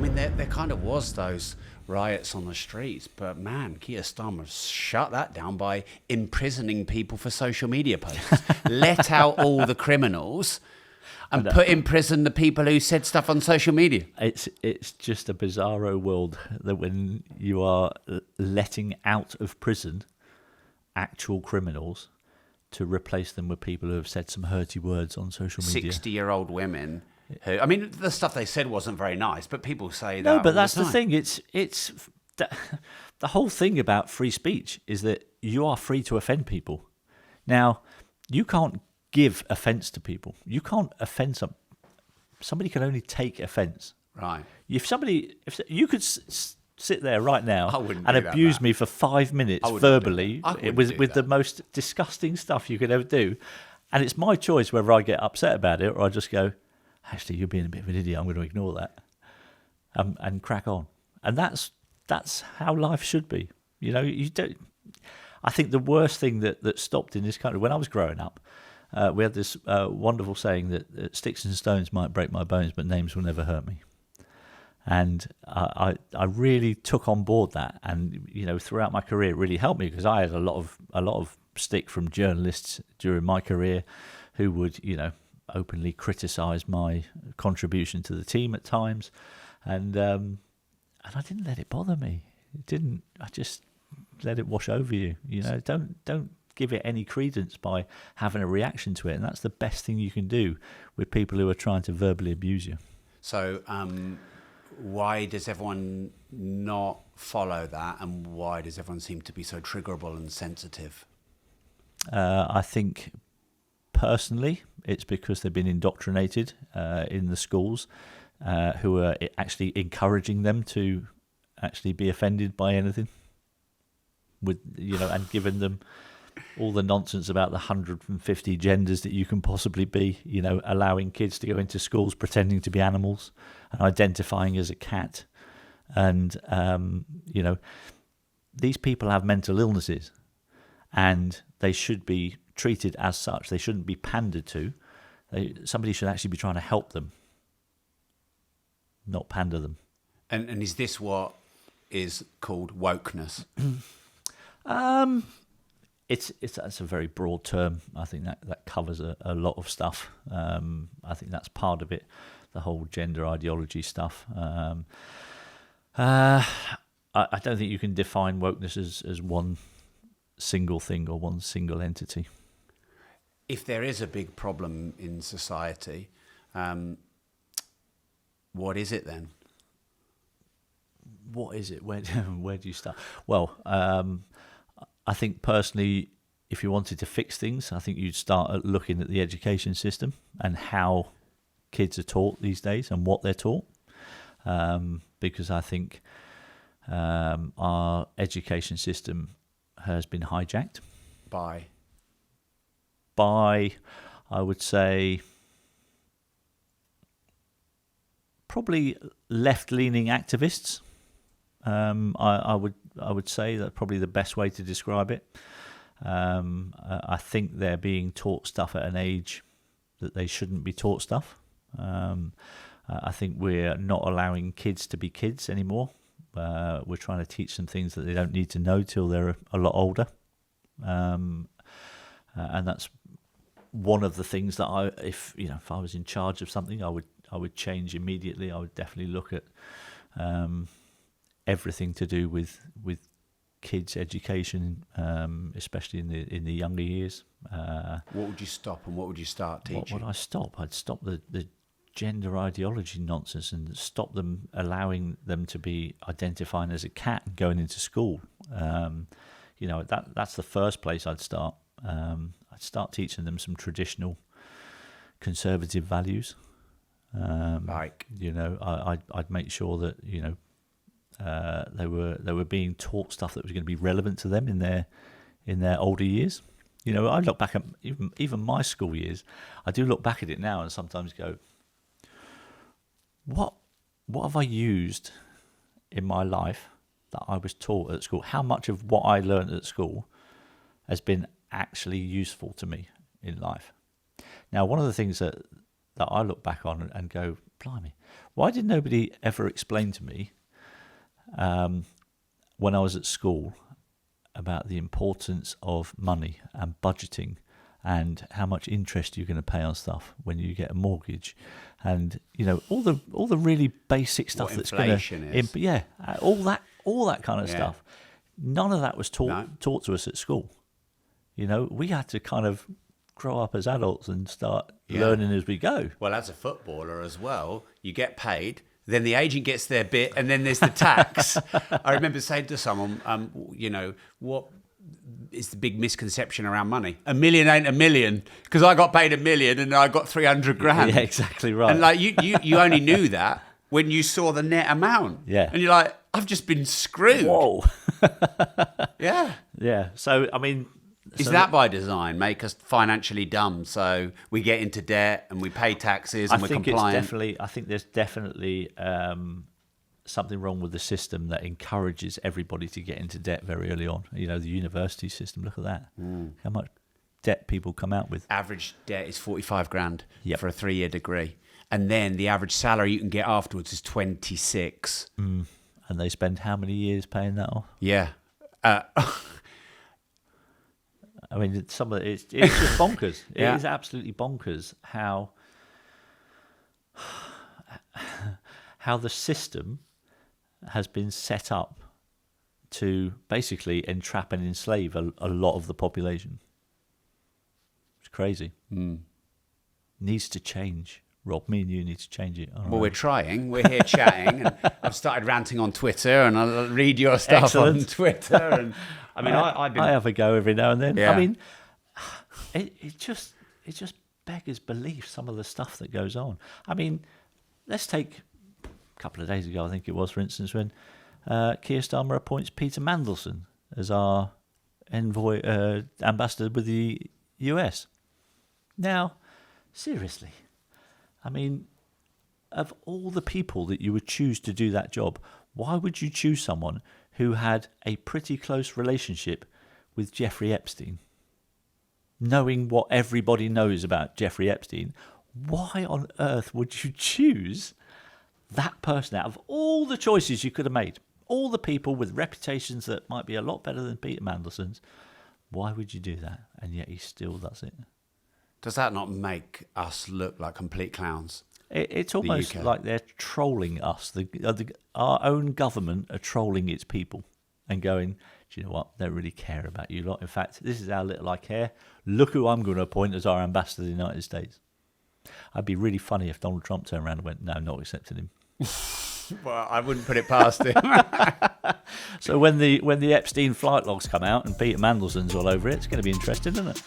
mean, there kind of was those riots on the streets, but man, Keir Starmer shut that down by imprisoning people for social media posts. Let out all the criminals and put in prison the people who said stuff on social media. It's just a bizarro world that when you are letting out of prison actual criminals to replace them with people who have said some hurty words on social media. 60-year-old women who, I mean, the stuff they said wasn't very nice, but people say that. No, but that's the the thing. It's the whole thing about free speech is that you are free to offend people. Now, you can't give offence to people. You can't offend somebody can only take offence. Right. If you could sit there right now and do abuse that. me for 5 minutes verbally with the most disgusting stuff you could ever do, and it's my choice whether I get upset about it or I just go, actually, you're being a bit of an idiot, I'm going to ignore that, and crack on. And that's how life should be. You know, you don't. I think the worst thing that stopped in this country when I was growing up, we had this wonderful saying that sticks and stones might break my bones, but names will never hurt me. And I really took on board that, and you know, throughout my career, it really helped me because I had a lot of stick from journalists during my career, who would, you know, openly criticise my contribution to the team at times, and I didn't let it bother me. It didn't. I just let it wash over you. You know, don't give it any credence by having a reaction to it, and that's the best thing you can do with people who are trying to verbally abuse you. So, why does everyone not follow that, and why does everyone seem to be so triggerable and sensitive? I think personally, it's because they've been indoctrinated in the schools, who are actually encouraging them to actually be offended by anything, with, you know, and giving them all the nonsense about the 150 genders that you can possibly be, you know, allowing kids to go into schools pretending to be animals and identifying as a cat. And, you know, these people have mental illnesses and they should be treated as such. They shouldn't be pandered to. Somebody should actually be trying to help them, not pander them. And is this what is called wokeness? That's a very broad term. I think that covers a lot of stuff. I think that's part of it, the whole gender ideology stuff. I don't think you can define wokeness as one single thing or one single entity. If there is a big problem in society, what is it then? What is it? Where do you start? Well, I think personally, if you wanted to fix things, I think you'd start at looking at the education system and how kids are taught these days and what they're taught. Because I think our education system has been hijacked By, I would say, probably left-leaning activists. I would say that's probably the best way to describe it. I think they're being taught stuff at an age that they shouldn't be taught stuff. I think we're not allowing kids to be kids anymore. We're trying to teach them things that they don't need to know till they're a lot older. And that's one of the things that if I was in charge of something, I would change immediately. I would definitely look at everything to do with kids' education, especially in the younger years. what would you stop and what would you start teaching? What would I stop? I'd stop the gender ideology nonsense and stop them allowing them to be identifying as a cat and going into school. That's the first place I'd start. I'd start teaching them some traditional conservative values. I'd make sure that they were being taught stuff that was going to be relevant to them in their older years. I look back at even my school years. I do look back at it now and sometimes go, what have I used in my life that I was taught at school? How much of what I learned at school has been actually useful to me in life? Now, one of the things that that I look back on and go, blimey, why did nobody ever explain to me when I was at school about the importance of money and budgeting and how much interest you're going to pay on stuff when you get a mortgage, and all the really basic stuff that's going to all that kind of stuff. None of that was taught to us at school. We had to kind of grow up as adults and start learning as we go. Well, as a footballer as well, you get paid, then the agent gets their bit, and then there's the tax. I remember saying to someone, what is the big misconception around money? $1 million ain't $1 million, because I got paid $1 million and I got 300 grand. Yeah, exactly right. And like you only knew that when you saw the net amount. Yeah. And you're like, I've just been screwed. Whoa. Yeah. Yeah. So, I mean... Is that by design? Make us financially dumb so we get into debt and we pay taxes and we're compliant? I think there's definitely something wrong with the system that encourages everybody to get into debt very early on. The university system, look at that. How much debt people come out with. Average debt is 45 grand for a 3-year degree. And then the average salary you can get afterwards is 26. And they spend how many years paying that off? Yeah. I mean, it's just bonkers. It is absolutely bonkers how the system has been set up to basically entrap and enslave a lot of the population. It's crazy. Needs to change. Rob, me and you need to change it. Well, we're trying. We're here chatting, and I've started ranting on Twitter, and I'll read your stuff on Twitter. And I mean, I have a go every now and then. Yeah. I mean, it just beggars belief, some of the stuff that goes on. I mean, let's take a couple of days ago, I think it was, for instance, when Keir Starmer appoints Peter Mandelson as our envoy, ambassador with the US. Now, seriously, I mean, of all the people that you would choose to do that job, why would you choose someone who had a pretty close relationship with Jeffrey Epstein? Knowing what everybody knows about Jeffrey Epstein, why on earth would you choose that person out of all the choices you could have made? All the people with reputations that might be a lot better than Peter Mandelson's, why would you do that? And yet he still does it. Does that not make us look like complete clowns? It's almost like they're trolling us. Our own government are trolling its people and going, do you know what? They don't really care about you lot. In fact, this is how little I care. Look who I'm going to appoint as our ambassador to the United States. I'd be really funny if Donald Trump turned around and went, no, not accepting him. Well, I wouldn't put it past him. So when the Epstein flight logs come out and Peter Mandelson's all over it, it's going to be interesting, isn't it?